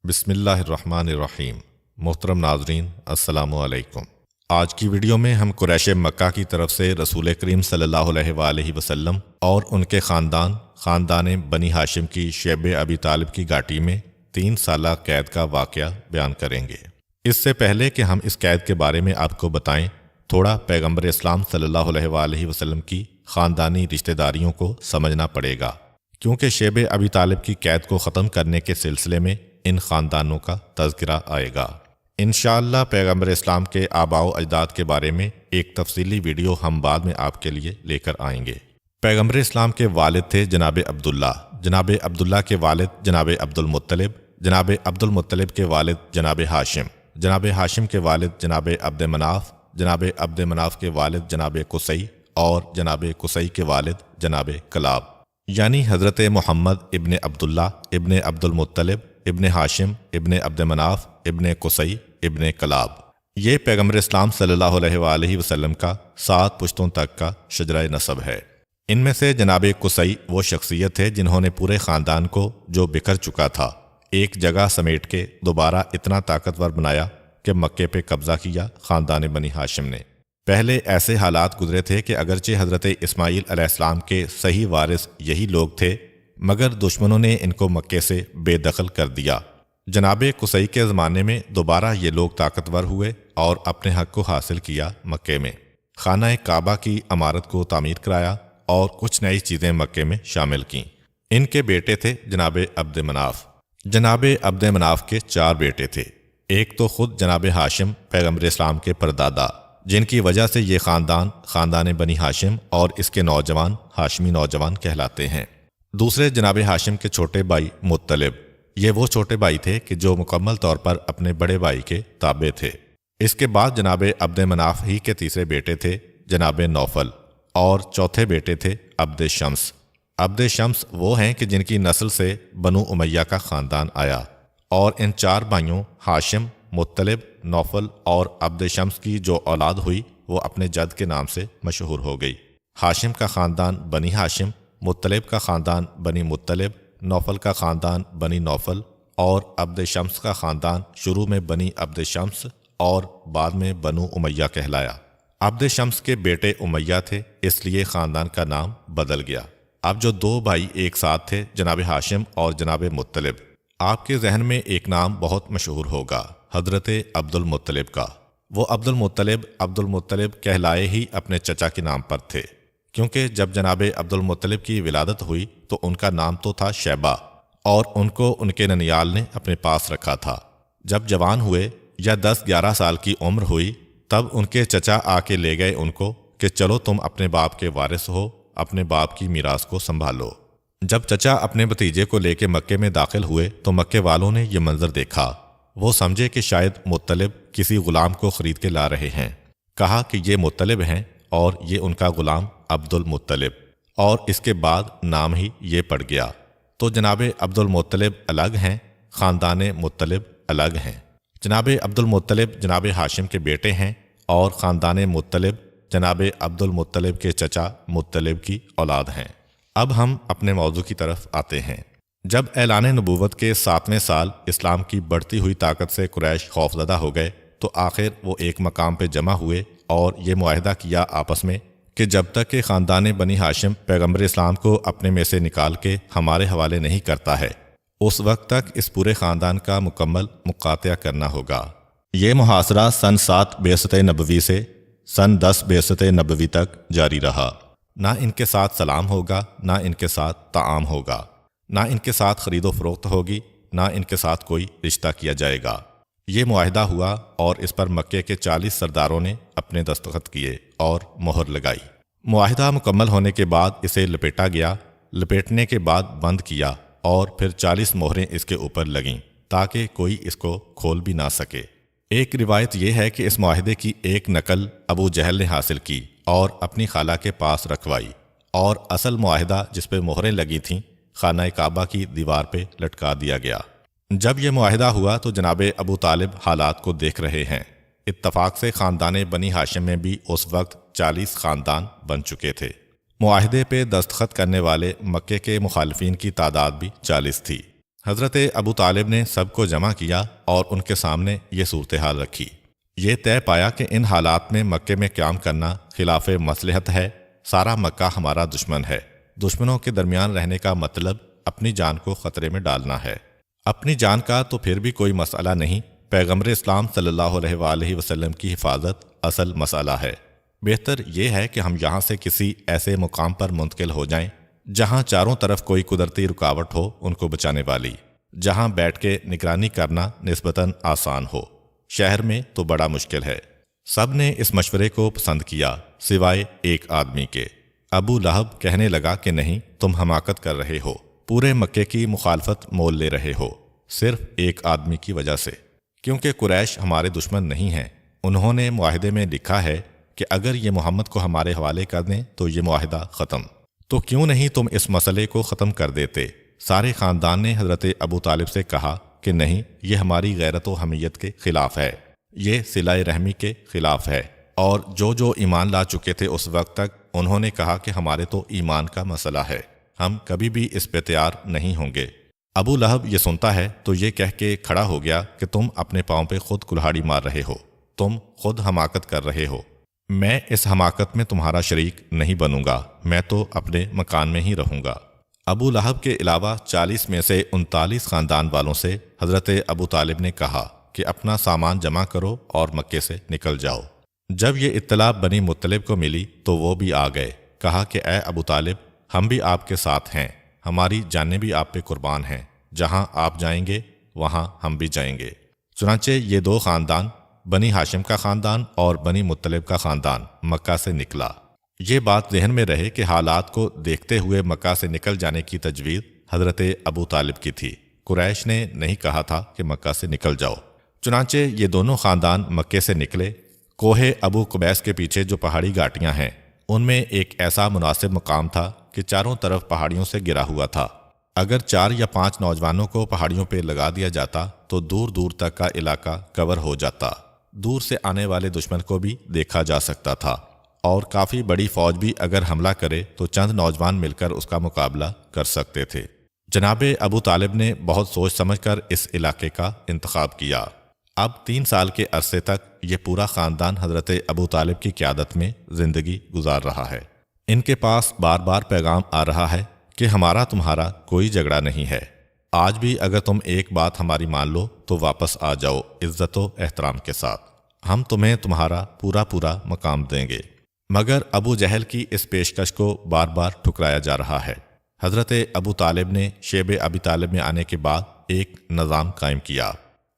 بسم اللہ الرحمن الرحیم۔ محترم ناظرین، السلام علیکم۔ آج کی ویڈیو میں ہم قریش مکہ کی طرف سے رسول کریم صلی اللہ علیہ وآلہ وسلم اور ان کے خاندان بنی ہاشم کی شیب ابی طالب کی گھاٹی میں 3 سالہ قید کا واقعہ بیان کریں گے۔ اس سے پہلے کہ ہم اس قید کے بارے میں آپ کو بتائیں، تھوڑا پیغمبر اسلام صلی اللہ علیہ وآلہ وسلم کی خاندانی رشتہ داریوں کو سمجھنا پڑے گا، کیونکہ شیب ابی طالب کی قید کو ختم کرنے کے سلسلے میں ان خاندانوں کا تذکرہ آئے گا۔ انشاءاللہ پیغمبر اسلام کے آباء و اجداد کے بارے میں ایک تفصیلی ویڈیو ہم بعد میں آپ کے لیے لے کر آئیں گے۔ پیغمبر اسلام کے والد تھے جناب عبداللہ، جناب عبداللہ کے والد جناب عبد المطلب، جناب عبد المطلب کے والد جناب ہاشم، جناب ہاشم کے والد جناب عبد مناف، جناب عبد مناف کے والد جناب قصی، اور جناب قصی کے والد جناب کلاب، یعنی حضرت محمد ابن عبداللہ ابن عبد المطلب ابن ہاشم ابن عبد مناف ابن قصی ابن کلاب۔ یہ پیغمبر اسلام صلی اللہ علیہ وآلہ وسلم کا 7 پشتوں تک کا شجرہ نسب ہے۔ ان میں سے جناب قصی وہ شخصیت ہے جنہوں نے پورے خاندان کو، جو بکھر چکا تھا، ایک جگہ سمیٹ کے دوبارہ اتنا طاقتور بنایا کہ مکے پہ قبضہ کیا خاندان بنی ہاشم نے۔ پہلے ایسے حالات گزرے تھے کہ اگرچہ حضرت اسماعیل علیہ السلام کے صحیح وارث یہی لوگ تھے، مگر دشمنوں نے ان کو مکے سے بے دخل کر دیا۔ جناب قصی کے زمانے میں دوبارہ یہ لوگ طاقتور ہوئے اور اپنے حق کو حاصل کیا۔ مکے میں خانہ کعبہ کی عمارت کو تعمیر کرایا اور کچھ نئی چیزیں مکے میں شامل کیں۔ ان کے بیٹے تھے جناب عبد مناف۔ جناب عبد مناف کے 4 بیٹے تھے۔ ایک تو خود جناب ہاشم پیغمبر اسلام کے پردادا، جن کی وجہ سے یہ خاندان بنی ہاشم اور اس کے نوجوان ہاشمی نوجوان کہلاتے ہیں۔ دوسرے جناب ہاشم کے چھوٹے بھائی مطلب، یہ وہ چھوٹے بھائی تھے کہ جو مکمل طور پر اپنے بڑے بھائی کے تابع تھے۔ اس کے بعد جناب عبد مناف ہی کے تیسرے بیٹے تھے جناب نوفل، اور چوتھے بیٹے تھے عبد شمس۔ عبد شمس وہ ہیں کہ جن کی نسل سے بنو امیہ کا خاندان آیا، اور ان 4 بھائیوں ہاشم، مطلب، نوفل اور عبد شمس کی جو اولاد ہوئی وہ اپنے جد کے نام سے مشہور ہو گئی۔ ہاشم کا خاندان بنی ہاشم، مطلب کا خاندان بنی مطلب، نوفل کا خاندان بنی نوفل، اور عبد شمس کا خاندان شروع میں بنی عبد شمس اور بعد میں بنو امیہ کہلایا۔ عبد شمس کے بیٹے امیہ تھے، اس لیے خاندان کا نام بدل گیا۔ اب جو 2 بھائی ایک ساتھ تھے، جناب ہاشم اور جناب مطلب، آپ کے ذہن میں ایک نام بہت مشہور ہوگا، حضرت عبد المطلب کا۔ وہ عبد المطلب کہلائے ہی اپنے چچا کے نام پر تھے، کیونکہ جب جناب عبد المطلب کی ولادت ہوئی تو ان کا نام تو تھا شیبہ، اور ان کو ان کے ننیال نے اپنے پاس رکھا تھا۔ جب جوان ہوئے یا 10-11 سال کی عمر ہوئی، تب ان کے چچا آ کے لے گئے ان کو کہ چلو تم اپنے باپ کے وارث ہو، اپنے باپ کی میراث کو سنبھالو۔ جب چچا اپنے بھتیجے کو لے کے مکے میں داخل ہوئے تو مکے والوں نے یہ منظر دیکھا۔ وہ سمجھے کہ شاید مطلب کسی غلام کو خرید کے لا رہے ہیں۔ کہا کہ یہ مطلب ہیں اور یہ ان کا غلام عبد المطلب، اور اس کے بعد نام ہی یہ پڑ گیا۔ تو جناب عبد المطلب الگ ہیں، خاندان مطلب الگ ہیں۔ جناب عبد المطلب جناب ہاشم کے بیٹے ہیں، اور خاندان مطلب جناب عبد المطلب کے چچا مطلب کی اولاد ہیں۔ اب ہم اپنے موضوع کی طرف آتے ہیں۔ جب اعلان نبوت کے 7ویں سال اسلام کی بڑھتی ہوئی طاقت سے قریش خوفزدہ ہو گئے تو آخر وہ ایک مقام پہ جمع ہوئے اور یہ معاہدہ کیا آپس میں کہ جب تک کہ خاندان بنی ہاشم پیغمبر اسلام کو اپنے میں سے نکال کے ہمارے حوالے نہیں کرتا ہے، اس وقت تک اس پورے خاندان کا مکمل مقاطعہ کرنا ہوگا۔ یہ محاصرہ سن 7 بعثت نبوی سے سن 10 بعثت نبوی تک جاری رہا۔ نہ ان کے ساتھ سلام ہوگا، نہ ان کے ساتھ طعام ہوگا، نہ ان کے ساتھ خرید و فروخت ہوگی، نہ ان کے ساتھ کوئی رشتہ کیا جائے گا۔ یہ معاہدہ ہوا اور اس پر مکے کے 40 سرداروں نے اپنے دستخط کیے اور مہر لگائی۔ معاہدہ مکمل ہونے کے بعد اسے لپیٹا گیا، لپیٹنے کے بعد بند کیا، اور پھر 40 مہریں اس کے اوپر لگیں تاکہ کوئی اس کو کھول بھی نہ سکے۔ ایک روایت یہ ہے کہ اس معاہدے کی ایک نقل ابو جہل نے حاصل کی اور اپنی خالہ کے پاس رکھوائی، اور اصل معاہدہ جس پہ مہریں لگی تھیں خانہ کعبہ کی دیوار پہ لٹکا دیا گیا۔ جب یہ معاہدہ ہوا تو جناب ابو طالب حالات کو دیکھ رہے ہیں۔ اتفاق سے خاندان بنی ہاشم میں بھی اس وقت 40 خاندان بن چکے تھے۔ معاہدے پہ دستخط کرنے والے مکے کے مخالفین کی تعداد بھی 40 تھی۔ حضرت ابو طالب نے سب کو جمع کیا اور ان کے سامنے یہ صورتحال رکھی۔ یہ طے پایا کہ ان حالات میں مکے میں قیام کرنا خلاف مصلحت ہے۔ سارا مکہ ہمارا دشمن ہے۔ دشمنوں کے درمیان رہنے کا مطلب اپنی جان کو خطرے میں ڈالنا ہے۔ اپنی جان کا تو پھر بھی کوئی مسئلہ نہیں، پیغمبر اسلام صلی اللہ علیہ وآلہ وسلم کی حفاظت اصل مسئلہ ہے۔ بہتر یہ ہے کہ ہم یہاں سے کسی ایسے مقام پر منتقل ہو جائیں جہاں چاروں طرف کوئی قدرتی رکاوٹ ہو ان کو بچانے والی، جہاں بیٹھ کے نگرانی کرنا نسبتاً آسان ہو۔ شہر میں تو بڑا مشکل ہے۔ سب نے اس مشورے کو پسند کیا سوائے ایک آدمی کے۔ ابو لہب کہنے لگا کہ نہیں، تم حماقت کر رہے ہو، پورے مکے کی مخالفت مول لے رہے ہو صرف ایک آدمی کی وجہ سے، کیونکہ قریش ہمارے دشمن نہیں ہیں۔ انہوں نے معاہدے میں لکھا ہے کہ اگر یہ محمد کو ہمارے حوالے کر دیں تو یہ معاہدہ ختم۔ تو کیوں نہیں تم اس مسئلے کو ختم کر دیتے؟ سارے خاندان نے حضرت ابو طالب سے کہا کہ نہیں، یہ ہماری غیرت و حمیت کے خلاف ہے، یہ صلہ رحمی کے خلاف ہے۔ اور جو ایمان لا چکے تھے اس وقت تک، انہوں نے کہا کہ ہمارے تو ایمان کا مسئلہ ہے، ہم کبھی بھی اس پہ تیار نہیں ہوں گے۔ ابو لہب یہ سنتا ہے تو یہ کہہ کے کھڑا ہو گیا کہ تم اپنے پاؤں پہ خود کلہاڑی مار رہے ہو، تم خود حماقت کر رہے ہو۔ میں اس حماقت میں تمہارا شریک نہیں بنوں گا، میں تو اپنے مکان میں ہی رہوں گا۔ ابو لہب کے علاوہ 40 میں سے 39 خاندان والوں سے حضرت ابو طالب نے کہا کہ اپنا سامان جمع کرو اور مکے سے نکل جاؤ۔ جب یہ اطلاع بنی مطلب کو ملی تو وہ بھی آ گئے۔ کہا کہ اے ابو طالب، ہم بھی آپ کے ساتھ ہیں، ہماری جانیں بھی آپ پہ قربان ہیں، جہاں آپ جائیں گے وہاں ہم بھی جائیں گے۔ چنانچہ یہ دو خاندان، بنی ہاشم کا خاندان اور بنی مطلب کا خاندان، مکہ سے نکلا۔ یہ بات ذہن میں رہے کہ حالات کو دیکھتے ہوئے مکہ سے نکل جانے کی تجویز حضرت ابو طالب کی تھی۔ قریش نے نہیں کہا تھا کہ مکہ سے نکل جاؤ۔ چنانچہ یہ دونوں خاندان مکے سے نکلے۔ کوہ ابو قبیس کے پیچھے جو پہاڑی گھاٹیاں ہیں، ان میں ایک ایسا مناسب مقام تھا کہ چاروں طرف پہاڑیوں سے گھرا ہوا تھا۔ اگر 4 یا 5 نوجوانوں کو پہاڑیوں پہ لگا دیا جاتا تو دور دور تک کا علاقہ کور ہو جاتا، دور سے آنے والے دشمن کو بھی دیکھا جا سکتا تھا، اور کافی بڑی فوج بھی اگر حملہ کرے تو چند نوجوان مل کر اس کا مقابلہ کر سکتے تھے۔ جناب ابو طالب نے بہت سوچ سمجھ کر اس علاقے کا انتخاب کیا۔ اب 3 سال کے عرصے تک یہ پورا خاندان حضرت ابو طالب کی قیادت میں زندگی گزار رہا ہے۔ ان کے پاس بار بار پیغام آ رہا ہے کہ ہمارا تمہارا کوئی جھگڑا نہیں ہے، آج بھی اگر تم ایک بات ہماری مان لو تو واپس آ جاؤ عزت و احترام کے ساتھ، ہم تمہیں تمہارا پورا مقام دیں گے۔ مگر ابو جہل کی اس پیشکش کو بار بار ٹھکرایا جا رہا ہے۔ حضرت ابو طالب نے شیب ابی طالب میں آنے کے بعد ایک نظام قائم کیا۔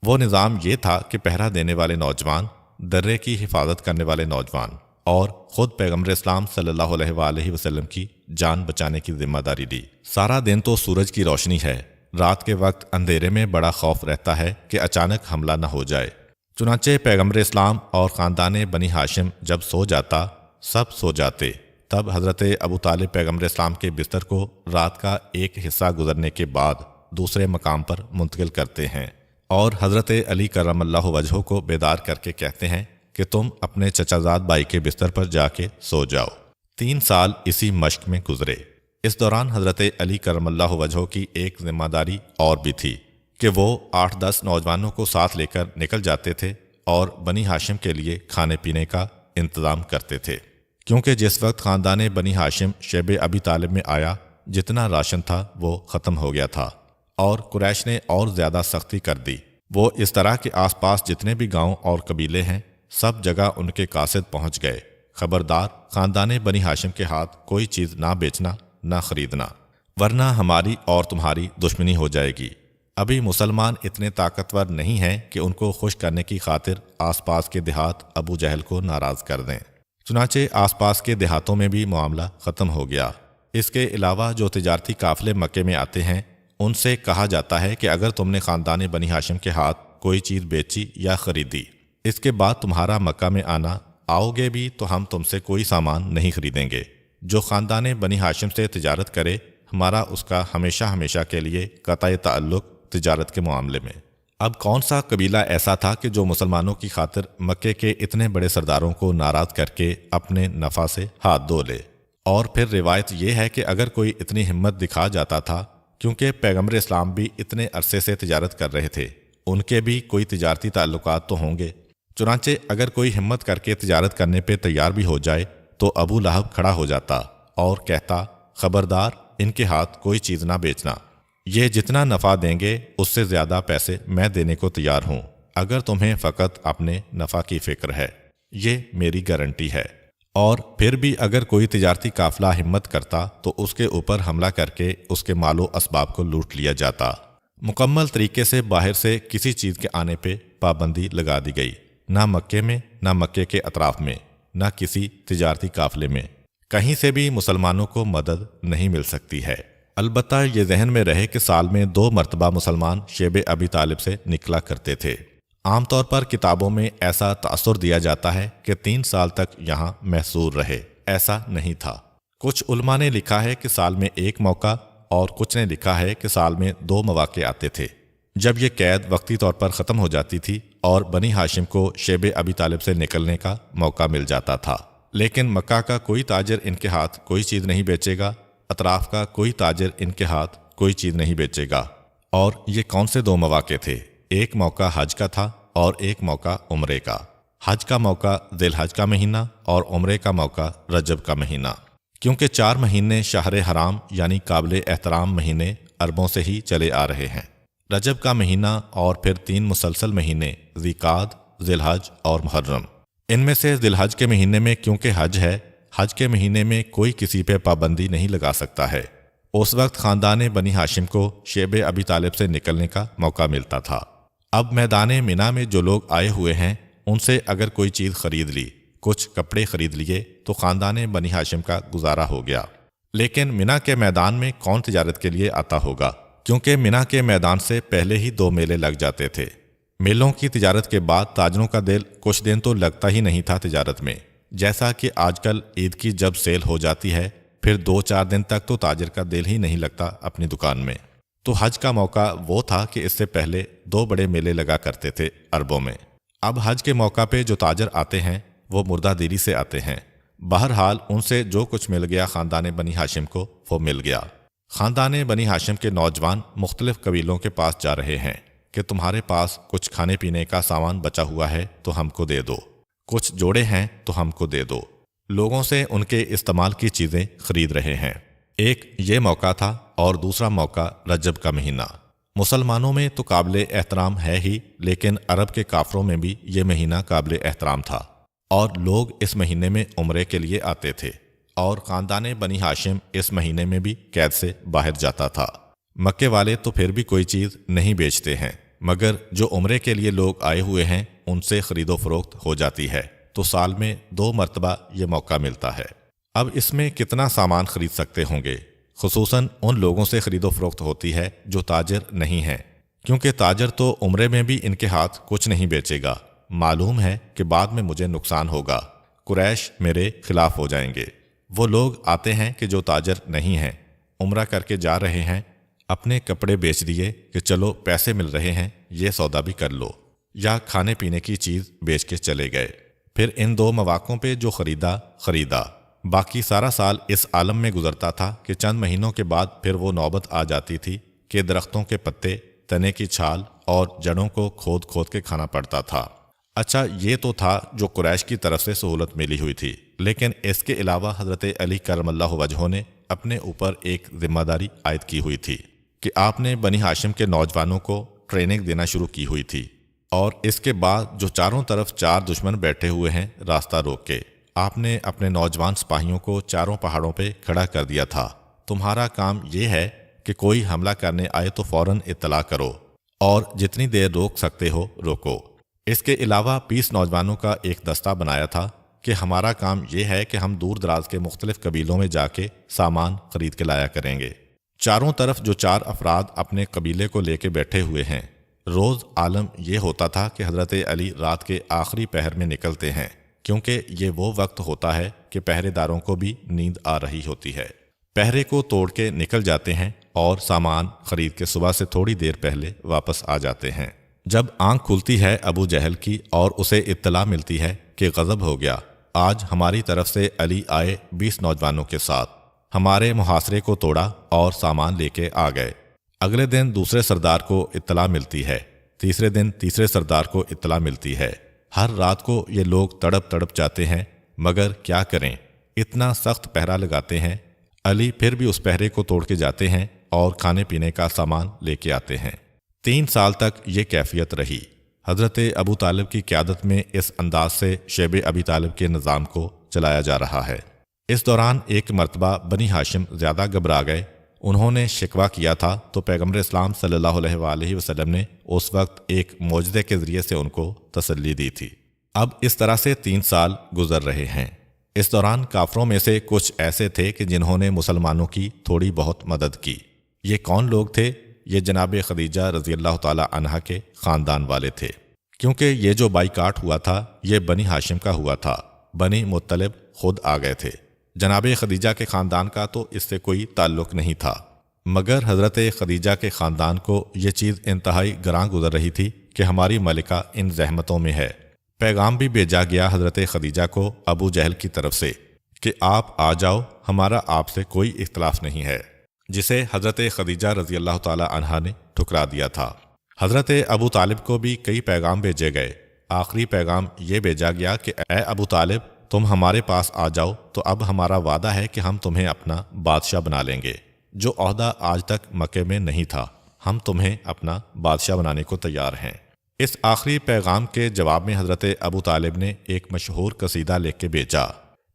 وہ نظام یہ تھا کہ پہرا دینے والے نوجوان، درے کی حفاظت کرنے والے نوجوان، اور خود پیغمبر اسلام صلی اللہ علیہ وآلہ وسلم کی جان بچانے کی ذمہ داری دی۔ سارا دن تو سورج کی روشنی ہے، رات کے وقت اندھیرے میں بڑا خوف رہتا ہے کہ اچانک حملہ نہ ہو جائے۔ چنانچہ پیغمبر اسلام اور خاندان بنی ہاشم جب سو جاتا، سب سو جاتے، تب حضرت ابو طالب پیغمبر اسلام کے بستر کو رات کا ایک حصہ گزرنے کے بعد دوسرے مقام پر منتقل کرتے ہیں، اور حضرت علی کرم اللہ وجہہ کو بیدار کر کے کہتے ہیں کہ تم اپنے چچا زاد بھائی کے بستر پر جا کے سو جاؤ۔ 3 سال اسی مشق میں گزرے۔ اس دوران حضرت علی کرم اللہ وجہہ کی ایک ذمہ داری اور بھی تھی کہ وہ 8-10 نوجوانوں کو ساتھ لے کر نکل جاتے تھے اور بنی ہاشم کے لیے کھانے پینے کا انتظام کرتے تھے، کیونکہ جس وقت خاندان بنی ہاشم شیب ابی طالب میں آیا، جتنا راشن تھا وہ ختم ہو گیا تھا، اور قریش نے اور زیادہ سختی کر دی۔ وہ اس طرح کے آس پاس جتنے بھی گاؤں اور قبیلے ہیں، سب جگہ ان کے قاصد پہنچ گئے، خبردار خاندان بنی ہاشم کے ہاتھ کوئی چیز نہ بیچنا نہ خریدنا، ورنہ ہماری اور تمہاری دشمنی ہو جائے گی۔ ابھی مسلمان اتنے طاقتور نہیں ہیں کہ ان کو خوش کرنے کی خاطر آس پاس کے دیہات ابو جہل کو ناراض کر دیں۔ چنانچہ آس پاس کے دیہاتوں میں بھی معاملہ ختم ہو گیا۔ اس کے علاوہ جو تجارتی قافلے مکے میں آتے ہیں، ان سے کہا جاتا ہے کہ اگر تم نے خاندان بنی ہاشم کے ہاتھ کوئی چیز بیچی یا خریدی، اس کے بعد تمہارا مکہ میں آنا، آؤ گے بھی تو ہم تم سے کوئی سامان نہیں خریدیں گے۔ جو خاندان بنی ہاشم سے تجارت کرے، ہمارا اس کا ہمیشہ کے لیے قطع تعلق تجارت کے معاملے میں۔ اب کون سا قبیلہ ایسا تھا کہ جو مسلمانوں کی خاطر مکے کے اتنے بڑے سرداروں کو ناراض کر کے اپنے نفع سے ہاتھ دھو لے؟ اور پھر روایت یہ ہے کہ اگر کوئی اتنی ہمت دکھا جاتا تھا کیونکہ پیغمبر اسلام بھی اتنے عرصے سے تجارت کر رہے تھے، ان کے بھی کوئی تجارتی تعلقات تو ہوں گے۔ چنانچہ اگر کوئی ہمت کر کے تجارت کرنے پہ تیار بھی ہو جائے تو ابو لہب کھڑا ہو جاتا اور کہتا، خبردار، ان کے ہاتھ کوئی چیز نہ بیچنا، یہ جتنا نفع دیں گے اس سے زیادہ پیسے میں دینے کو تیار ہوں، اگر تمہیں فقط اپنے نفع کی فکر ہے، یہ میری گارنٹی ہے۔ اور پھر بھی اگر کوئی تجارتی قافلہ ہمت کرتا تو اس کے اوپر حملہ کر کے اس کے مال و اسباب کو لوٹ لیا جاتا۔ مکمل طریقے سے باہر سے کسی چیز کے آنے پہ پابندی لگا دی گئی، نہ مکے میں، نہ مکے کے اطراف میں، نہ کسی تجارتی قافلے میں، کہیں سے بھی مسلمانوں کو مدد نہیں مل سکتی ہے۔ البتہ یہ ذہن میں رہے کہ سال میں 2 مرتبہ مسلمان شیب ابی طالب سے نکلا کرتے تھے۔ عام طور پر کتابوں میں ایسا تاثر دیا جاتا ہے کہ 3 سال تک یہاں محصور رہے، ایسا نہیں تھا۔ کچھ علماء نے لکھا ہے کہ سال میں 1 موقع، اور کچھ نے لکھا ہے کہ سال میں 2 مواقع آتے تھے جب یہ قید وقتی طور پر ختم ہو جاتی تھی اور بنی ہاشم کو شیب ابی طالب سے نکلنے کا موقع مل جاتا تھا۔ لیکن مکہ کا کوئی تاجر ان کے ہاتھ کوئی چیز نہیں بیچے گا، اطراف کا کوئی تاجر ان کے ہاتھ کوئی چیز نہیں بیچے گا۔ اور یہ کون سے 2 مواقع تھے؟ ایک موقع حج کا تھا اور ایک موقع عمرے کا۔ حج کا موقع ذی الحج کا مہینہ اور عمرے کا موقع رجب کا مہینہ، کیونکہ 4 مہینے شہر حرام یعنی قابل احترام مہینے عربوں سے ہی چلے آ رہے ہیں۔ رجب کا مہینہ اور پھر 3 مسلسل مہینے ذی قعد، ذی الحج اور محرم۔ ان میں سے ذی الحج کے مہینے میں کیونکہ حج ہے، حج کے مہینے میں کوئی کسی پہ پابندی نہیں لگا سکتا ہے۔ اس وقت خاندان بنی ہاشم کو شیب ابی طالب سے نکلنے کا موقع ملتا تھا۔ اب میدان مینا میں جو لوگ آئے ہوئے ہیں ان سے اگر کوئی چیز خرید لی، کچھ کپڑے خرید لیے تو خاندان بنی ہاشم کا گزارا ہو گیا۔ لیکن مینا کے میدان میں کون تجارت کے لیے آتا ہوگا؟ کیونکہ مینا کے میدان سے پہلے ہی 2 میلے لگ جاتے تھے۔ میلوں کی تجارت کے بعد تاجروں کا دل کچھ دن تو لگتا ہی نہیں تھا تجارت میں، جیسا کہ آج کل عید کی جب سیل ہو جاتی ہے پھر 2-4 دن تک تو تاجر کا دل ہی نہیں لگتا اپنی دکان میں۔ تو حج کا موقع وہ تھا کہ اس سے پہلے 2 بڑے میلے لگا کرتے تھے عربوں میں۔ اب حج کے موقع پہ جو تاجر آتے ہیں وہ مردہ دیری سے آتے ہیں۔ بہرحال ان سے جو کچھ مل گیا خاندان بنی ہاشم کو وہ مل گیا۔ خاندان بنی ہاشم کے نوجوان مختلف قبیلوں کے پاس جا رہے ہیں کہ تمہارے پاس کچھ کھانے پینے کا سامان بچا ہوا ہے تو ہم کو دے دو، کچھ جوڑے ہیں تو ہم کو دے دو۔ لوگوں سے ان کے استعمال کی چیزیں خرید رہے ہیں۔ ایک یہ موقع تھا اور دوسرا موقع رجب کا مہینہ۔ مسلمانوں میں تو قابل احترام ہے ہی، لیکن عرب کے کافروں میں بھی یہ مہینہ قابل احترام تھا اور لوگ اس مہینے میں عمرے کے لیے آتے تھے، اور خاندان بنی ہاشم اس مہینے میں بھی قید سے باہر جاتا تھا۔ مکے والے تو پھر بھی کوئی چیز نہیں بیچتے ہیں، مگر جو عمرے کے لیے لوگ آئے ہوئے ہیں ان سے خرید و فروخت ہو جاتی ہے، تو سال میں 2 مرتبہ یہ موقع ملتا ہے۔ اب اس میں کتنا سامان خرید سکتے ہوں گے؟ خصوصاً ان لوگوں سے خرید و فروخت ہوتی ہے جو تاجر نہیں ہیں، کیونکہ تاجر تو عمرے میں بھی ان کے ہاتھ کچھ نہیں بیچے گا، معلوم ہے کہ بعد میں مجھے نقصان ہوگا، قریش میرے خلاف ہو جائیں گے۔ وہ لوگ آتے ہیں کہ جو تاجر نہیں ہیں، عمرہ کر کے جا رہے ہیں، اپنے کپڑے بیچ دیے کہ چلو پیسے مل رہے ہیں یہ سودا بھی کر لو، یا کھانے پینے کی چیز بیچ کے چلے گئے۔ پھر ان 2 مواقعوں پہ جو خریدا، باقی سارا سال اس عالم میں گزرتا تھا کہ چند مہینوں کے بعد پھر وہ نوبت آ جاتی تھی کہ درختوں کے پتے، تنے کی چھال اور جڑوں کو کھود کھود کے کھانا پڑتا تھا۔ اچھا، یہ تو تھا جو قریش کی طرف سے سہولت ملی ہوئی تھی، لیکن اس کے علاوہ حضرت علی کرم اللہ وجہہ نے اپنے اوپر ایک ذمہ داری عائد کی ہوئی تھی کہ آپ نے بنی ہاشم کے نوجوانوں کو ٹریننگ دینا شروع کی ہوئی تھی، اور اس کے بعد جو چاروں طرف 4 دشمن بیٹھے ہوئے ہیں راستہ روک کے، آپ نے اپنے نوجوان سپاہیوں کو چاروں پہاڑوں پہ کھڑا کر دیا تھا۔ تمہارا کام یہ ہے کہ کوئی حملہ کرنے آئے تو فوراً اطلاع کرو، اور جتنی دیر روک سکتے ہو روکو۔ اس کے علاوہ 20 نوجوانوں کا ایک دستہ بنایا تھا کہ ہمارا کام یہ ہے کہ ہم دور دراز کے مختلف قبیلوں میں جا کے سامان خرید کے لایا کریں گے۔ چاروں طرف جو 4 افراد اپنے قبیلے کو لے کے بیٹھے ہوئے ہیں، روز عالم یہ ہوتا تھا کہ حضرت علی رات کے آخری پہر میں نکلتے ہیں، کیونکہ یہ وہ وقت ہوتا ہے کہ پہرے داروں کو بھی نیند آ رہی ہوتی ہے۔ پہرے کو توڑ کے نکل جاتے ہیں اور سامان خرید کے صبح سے تھوڑی دیر پہلے واپس آ جاتے ہیں۔ جب آنکھ کھلتی ہے ابو جہل کی اور اسے اطلاع ملتی ہے کہ غضب ہو گیا، آج ہماری طرف سے علی آئے 20 نوجوانوں کے ساتھ، ہمارے محاصرے کو توڑا اور سامان لے کے آ گئے، اگلے دن دوسرے سردار کو اطلاع ملتی ہے، تیسرے دن تیسرے سردار کو اطلاع ملتی ہے۔ ہر رات کو یہ لوگ تڑپ تڑپ جاتے ہیں، مگر کیا کریں، اتنا سخت پہرا لگاتے ہیں۔ علی پھر بھی اس پہرے کو توڑ کے جاتے ہیں اور کھانے پینے کا سامان لے کے آتے ہیں۔ 3 سال تک یہ کیفیت رہی۔ حضرت ابو طالب کی قیادت میں اس انداز سے شیب ابی طالب کے نظام کو چلایا جا رہا ہے۔ اس دوران ایک مرتبہ بنی ہاشم زیادہ گھبرا گئے۔ انہوں نے شکوہ کیا تھا تو پیغمبر اسلام صلی اللہ علیہ وآلہ وسلم نے اس وقت ایک معجزے کے ذریعے سے ان کو تسلی دی تھی۔ اب اس طرح سے 3 سال گزر رہے ہیں۔ اس دوران کافروں میں سے کچھ ایسے تھے کہ جنہوں نے مسلمانوں کی تھوڑی بہت مدد کی۔ یہ کون لوگ تھے؟ یہ جناب خدیجہ رضی اللہ تعالی عنہا کے خاندان والے تھے، کیونکہ یہ جو بائیکاٹ ہوا تھا یہ بنی ہاشم کا ہوا تھا۔ بنی مطلب خود آ گئے تھے۔ جناب خدیجہ کے خاندان کا تو اس سے کوئی تعلق نہیں تھا، مگر حضرت خدیجہ کے خاندان کو یہ چیز انتہائی گراں گزر رہی تھی کہ ہماری ملکہ ان زحمتوں میں ہے۔ پیغام بھی بھیجا گیا حضرت خدیجہ کو ابو جہل کی طرف سے کہ آپ آ جاؤ، ہمارا آپ سے کوئی اختلاف نہیں ہے، جسے حضرت خدیجہ رضی اللہ تعالی عنہا نے ٹھکرا دیا تھا۔ حضرت ابو طالب کو بھی کئی پیغام بھیجے گئے۔ آخری پیغام یہ بھیجا گیا کہ اے ابو طالب، تم ہمارے پاس آ جاؤ تو اب ہمارا وعدہ ہے کہ ہم تمہیں اپنا بادشاہ بنا لیں گے۔ جو عہدہ آج تک مکے میں نہیں تھا، ہم تمہیں اپنا بادشاہ بنانے کو تیار ہیں۔ اس آخری پیغام کے جواب میں حضرت ابو طالب نے ایک مشہور قصیدہ لکھ کے بھیجا۔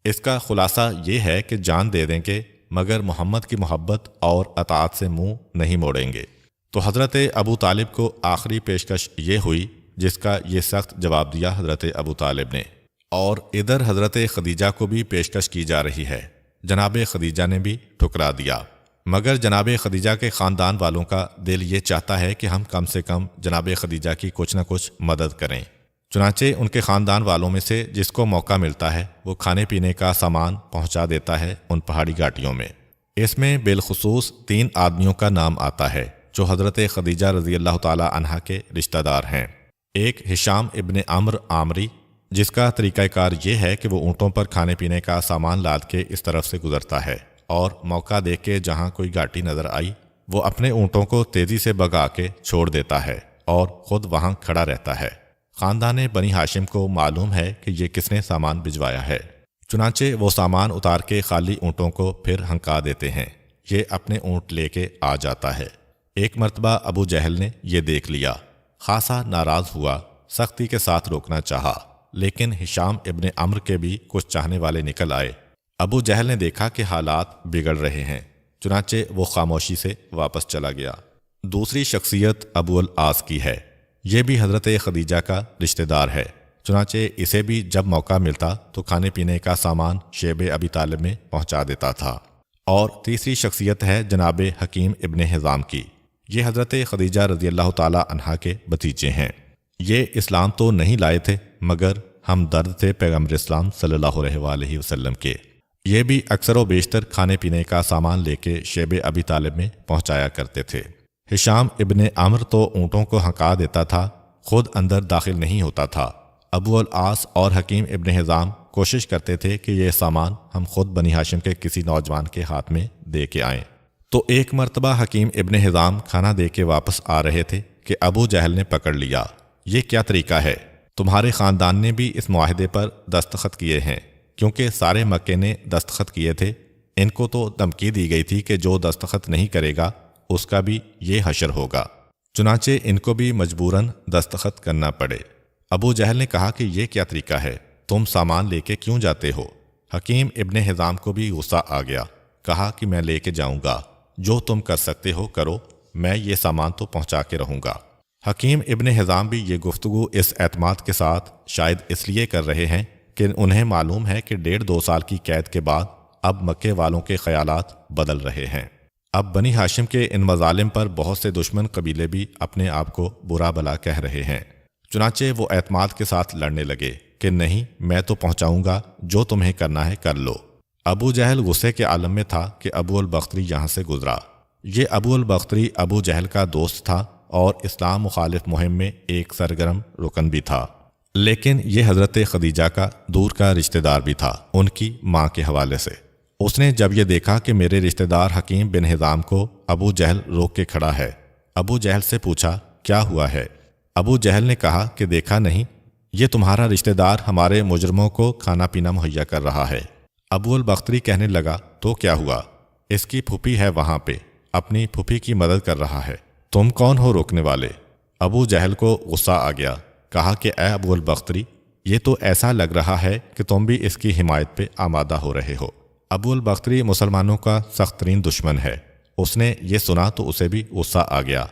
اس کا خلاصہ یہ ہے کہ جان دے دیں گے مگر محمد کی محبت اور اطاعت سے منہ نہیں موڑیں گے۔ تو حضرت ابو طالب کو آخری پیشکش یہ ہوئی جس کا یہ سخت جواب دیا حضرت ابو طالب نے، اور ادھر حضرت خدیجہ کو بھی پیشکش کی جا رہی ہے۔ جناب خدیجہ نے بھی ٹھکرا دیا، مگر جناب خدیجہ کے خاندان والوں کا دل یہ چاہتا ہے کہ ہم کم سے کم جناب خدیجہ کی کچھ نہ کچھ مدد کریں۔ چنانچہ ان کے خاندان والوں میں سے جس کو موقع ملتا ہے وہ کھانے پینے کا سامان پہنچا دیتا ہے ان پہاڑی گھاٹیوں میں۔ اس میں بالخصوص 3 آدمیوں کا نام آتا ہے جو حضرت خدیجہ رضی اللہ تعالی عنہا کے رشتہ دار ہیں۔ ایک ہشام ابن عمرو عامری، جس کا طریقہ کار یہ ہے کہ وہ اونٹوں پر کھانے پینے کا سامان لاد کے اس طرف سے گزرتا ہے، اور موقع دیکھ کے جہاں کوئی گھاٹی نظر آئی وہ اپنے اونٹوں کو تیزی سے بھگا کے چھوڑ دیتا ہے اور خود وہاں کھڑا رہتا ہے۔ خاندان بنی ہاشم کو معلوم ہے کہ یہ کس نے سامان بھجوایا ہے، چنانچہ وہ سامان اتار کے خالی اونٹوں کو پھر ہنکا دیتے ہیں۔ یہ اپنے اونٹ لے کے آ جاتا ہے۔ ایک مرتبہ ابو جہل نے یہ دیکھ لیا، خاصا ناراض ہوا، سختی کے ساتھ روکنا چاہا، لیکن ہشام ابن عمرو کے بھی کچھ چاہنے والے نکل آئے۔ ابو جہل نے دیکھا کہ حالات بگڑ رہے ہیں، چنانچہ وہ خاموشی سے واپس چلا گیا۔ دوسری شخصیت ابو العاص کی ہے۔ یہ بھی حضرت خدیجہ کا رشتہ دار ہے، چنانچہ اسے بھی جب موقع ملتا تو کھانے پینے کا سامان شیب ابی طالب میں پہنچا دیتا تھا۔ اور تیسری شخصیت ہے جناب حکیم ابن حزام کی۔ یہ حضرت خدیجہ رضی اللہ تعالی عنہا کے بھتیجے ہیں۔ یہ اسلام تو نہیں لائے تھے مگر ہم درد تھے پیغمبر اسلام صلی اللہ علیہ وآلہ وسلم کے۔ یہ بھی اکثر و بیشتر کھانے پینے کا سامان لے کے شیب ابی طالب میں پہنچایا کرتے تھے۔ ہشام ابن عمرو تو اونٹوں کو ہنکا دیتا تھا، خود اندر داخل نہیں ہوتا تھا۔ ابو العاص اور حکیم ابن حزام کوشش کرتے تھے کہ یہ سامان ہم خود بنی ہاشم کے کسی نوجوان کے ہاتھ میں دے کے آئیں۔ تو ایک مرتبہ حکیم ابن حزام کھانا دے کے واپس آ رہے تھے کہ ابو جہل نے پکڑ لیا۔ یہ کیا طریقہ ہے؟ تمہارے خاندان نے بھی اس معاہدے پر دستخط کیے ہیں، کیونکہ سارے مکے نے دستخط کیے تھے۔ ان کو تو دھمکی دی گئی تھی کہ جو دستخط نہیں کرے گا اس کا بھی یہ حشر ہوگا، چنانچہ ان کو بھی مجبوراً دستخط کرنا پڑے۔ ابو جہل نے کہا کہ یہ کیا طریقہ ہے، تم سامان لے کے کیوں جاتے ہو؟ حکیم ابن حزام کو بھی غصہ آ گیا، کہا کہ میں لے کے جاؤں گا، جو تم کر سکتے ہو کرو، میں یہ سامان تو پہنچا کے رہوں گا۔ حکیم ابن حزام بھی یہ گفتگو اس اعتماد کے ساتھ شاید اس لیے کر رہے ہیں کہ انہیں معلوم ہے کہ 1.5-2 سال کی قید کے بعد اب مکے والوں کے خیالات بدل رہے ہیں۔ اب بنی ہاشم کے ان مظالم پر بہت سے دشمن قبیلے بھی اپنے آپ کو برا بھلا کہہ رہے ہیں، چنانچہ وہ اعتماد کے ساتھ لڑنے لگے کہ نہیں، میں تو پہنچاؤں گا، جو تمہیں کرنا ہے کر لو۔ ابو جہل غصے کے عالم میں تھا کہ ابو البختری یہاں سے گزرا۔ یہ ابو البختری ابو جہل کا دوست تھا اور اسلام مخالف مہم میں ایک سرگرم رکن بھی تھا، لیکن یہ حضرت خدیجہ کا دور کا رشتہ دار بھی تھا ان کی ماں کے حوالے سے۔ اس نے جب یہ دیکھا کہ میرے رشتہ دار حکیم بن حزام کو ابو جہل روک کے کھڑا ہے، ابو جہل سے پوچھا کیا ہوا ہے؟ ابو جہل نے کہا کہ دیکھا نہیں، یہ تمہارا رشتہ دار ہمارے مجرموں کو کھانا پینا مہیا کر رہا ہے۔ ابو البختری کہنے لگا تو کیا ہوا؟ اس کی پھوپھی ہے وہاں پہ، اپنی پھوپھی کی مدد کر رہا ہے، تم کون ہو روکنے والے؟ ابو جہل کو غصہ آ گیا، کہا کہ اے ابو البختری، یہ تو ایسا لگ رہا ہے کہ تم بھی اس کی حمایت پہ آمادہ ہو رہے ہو۔ ابو البختری مسلمانوں کا سخت ترین دشمن ہے۔ اس نے یہ سنا تو اسے بھی غصہ آ گیا۔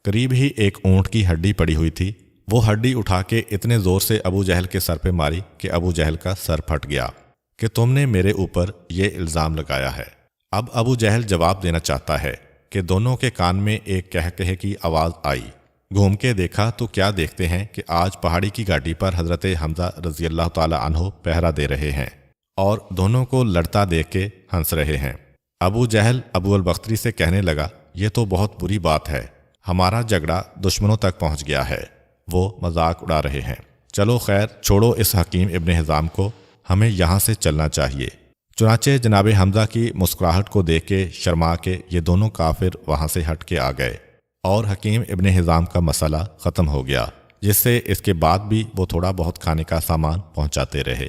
قریب ہی ایک اونٹ کی ہڈی پڑی ہوئی تھی، وہ ہڈی اٹھا کے اتنے زور سے ابو جہل کے سر پہ ماری کہ ابو جہل کا سر پھٹ گیا کہ تم نے میرے اوپر یہ الزام لگایا ہے۔ اب ابو جہل جواب دینا چاہتا ہے کہ دونوں کے کان میں ایک کہے کی آواز آئی۔ گھوم کے دیکھا تو کیا دیکھتے ہیں کہ آج پہاڑی کی گاڑی پر حضرت حمزہ رضی اللہ تعالی عنہ پہرا دے رہے ہیں اور دونوں کو لڑتا دیکھ کے ہنس رہے ہیں۔ ابو جہل ابو البختری سے کہنے لگا یہ تو بہت بری بات ہے، ہمارا جھگڑا دشمنوں تک پہنچ گیا ہے، وہ مذاق اڑا رہے ہیں، چلو خیر چھوڑو اس حکیم ابن حزام کو، ہمیں یہاں سے چلنا چاہیے۔ چنانچہ جناب حمزہ کی مسکراہٹ کو دیکھ کے شرما کے یہ دونوں کافر وہاں سے ہٹ کے آ گئے اور حکیم ابن حزام کا مسئلہ ختم ہو گیا، جس سے اس کے بعد بھی وہ تھوڑا بہت کھانے کا سامان پہنچاتے رہے۔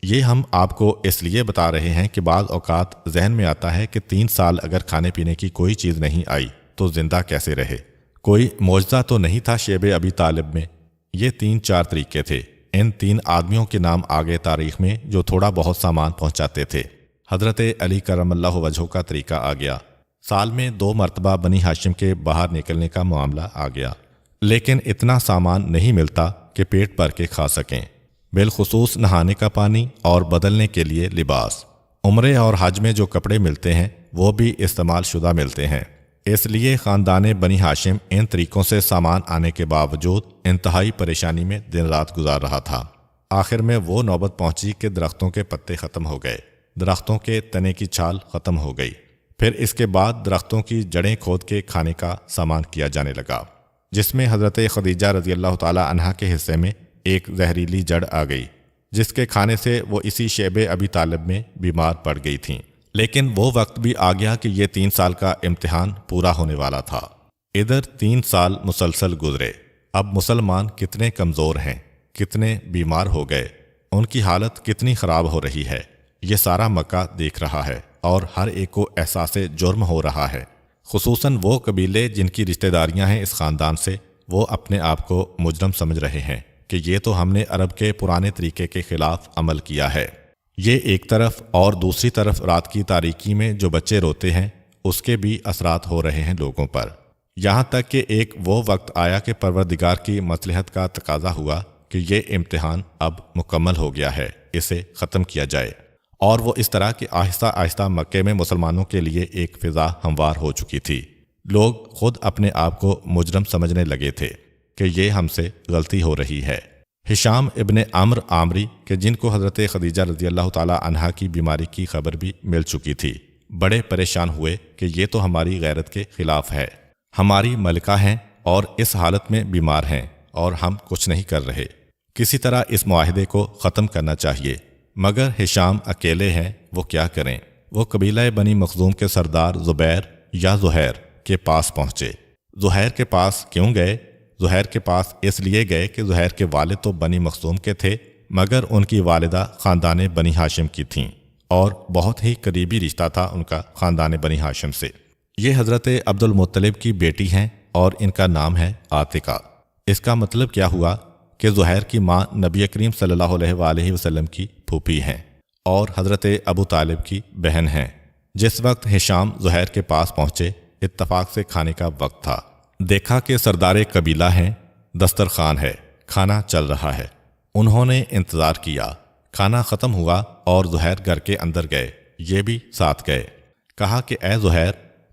یہ ہم آپ کو اس لیے بتا رہے ہیں کہ بعض اوقات ذہن میں آتا ہے کہ 3 سال اگر کھانے پینے کی کوئی چیز نہیں آئی تو زندہ کیسے رہے؟ کوئی معجزہ تو نہیں تھا شیب ابی طالب میں۔ یہ 3-4 طریقے تھے۔ ان 3 آدمیوں کے نام آگے تاریخ میں جو تھوڑا بہت سامان پہنچاتے تھے۔ حضرت علی کرم اللہ وجہہ کا طریقہ آ گیا، سال میں 2 مرتبہ بنی ہاشم کے باہر نکلنے کا معاملہ آ گیا، لیکن اتنا سامان نہیں ملتا کہ پیٹ بھر کے کھا سکیں، بالخصوص نہانے کا پانی اور بدلنے کے لیے لباس۔ عمرے اور حج میں جو کپڑے ملتے ہیں وہ بھی استعمال شدہ ملتے ہیں، اس لیے خاندان بنی ہاشم ان طریقوں سے سامان آنے کے باوجود انتہائی پریشانی میں دن رات گزار رہا تھا۔ آخر میں وہ نوبت پہنچی کہ درختوں کے پتے ختم ہو گئے، درختوں کے تنے کی چھال ختم ہو گئی، پھر اس کے بعد درختوں کی جڑیں کھود کے کھانے کا سامان کیا جانے لگا، جس میں حضرت خدیجہ رضی اللہ تعالی عنہا کے حصے میں ایک زہریلی جڑ آ گئی، جس کے کھانے سے وہ اسی شیب ابی طالب میں بیمار پڑ گئی تھیں۔ لیکن وہ وقت بھی آ گیا کہ یہ 3 سال کا امتحان پورا ہونے والا تھا۔ ادھر 3 سال مسلسل گزرے، اب مسلمان کتنے کمزور ہیں، کتنے بیمار ہو گئے، ان کی حالت کتنی خراب ہو رہی ہے، یہ سارا مکہ دیکھ رہا ہے اور ہر ایک کو احساس جرم ہو رہا ہے، خصوصاً وہ قبیلے جن کی رشتہ داریاں ہیں اس خاندان سے، وہ اپنے آپ کو مجرم سمجھ رہے ہیں کہ یہ تو ہم نے عرب کے پرانے طریقے کے خلاف عمل کیا ہے۔ یہ ایک طرف، اور دوسری طرف رات کی تاریکی میں جو بچے روتے ہیں اس کے بھی اثرات ہو رہے ہیں لوگوں پر، یہاں تک کہ ایک وہ وقت آیا کہ پروردگار کی مصلحت کا تقاضا ہوا کہ یہ امتحان اب مکمل ہو گیا ہے، اسے ختم کیا جائے، اور وہ اس طرح کہ آہستہ آہستہ مکے میں مسلمانوں کے لیے ایک فضا ہموار ہو چکی تھی۔ لوگ خود اپنے آپ کو مجرم سمجھنے لگے تھے کہ یہ ہم سے غلطی ہو رہی ہے۔ ہشام ابن عمرو عامری کہ جن کو حضرت خدیجہ رضی اللہ تعالی عنہا کی بیماری کی خبر بھی مل چکی تھی، بڑے پریشان ہوئے کہ یہ تو ہماری غیرت کے خلاف ہے، ہماری ملکہ ہیں اور اس حالت میں بیمار ہیں اور ہم کچھ نہیں کر رہے، کسی طرح اس معاہدے کو ختم کرنا چاہیے۔ مگر ہشام اکیلے ہیں، وہ کیا کریں؟ وہ قبیلہ بنی مخزوم کے سردار زبیر یا زہیر کے پاس پہنچے۔ زہیر کے پاس کیوں گئے؟ زہیر کے پاس اس لیے گئے کہ زہیر کے والد تو بنی مخزوم کے تھے، مگر ان کی والدہ خاندان بنی ہاشم کی تھیں اور بہت ہی قریبی رشتہ تھا ان کا خاندان بنی ہاشم سے۔ یہ حضرت عبد المطلب کی بیٹی ہیں اور ان کا نام ہے عاتقہ۔ اس کا مطلب کیا ہوا کہ زہیر کی ماں نبی کریم صلی اللہ علیہ وآلہ وسلم کی پھوپھی ہیں اور حضرت ابو طالب کی بہن ہیں۔ جس وقت ہشام زہیر کے پاس پہنچے، اتفاق سے کھانے کا وقت تھا، دیکھا کہ سردار قبیلہ ہیں، دسترخوان ہے، کھانا چل رہا ہے۔ انہوں نے انتظار کیا، کھانا ختم ہوا اور زہیر گھر کے اندر گئے، یہ بھی ساتھ گئے۔ کہا کہ اے زہیر،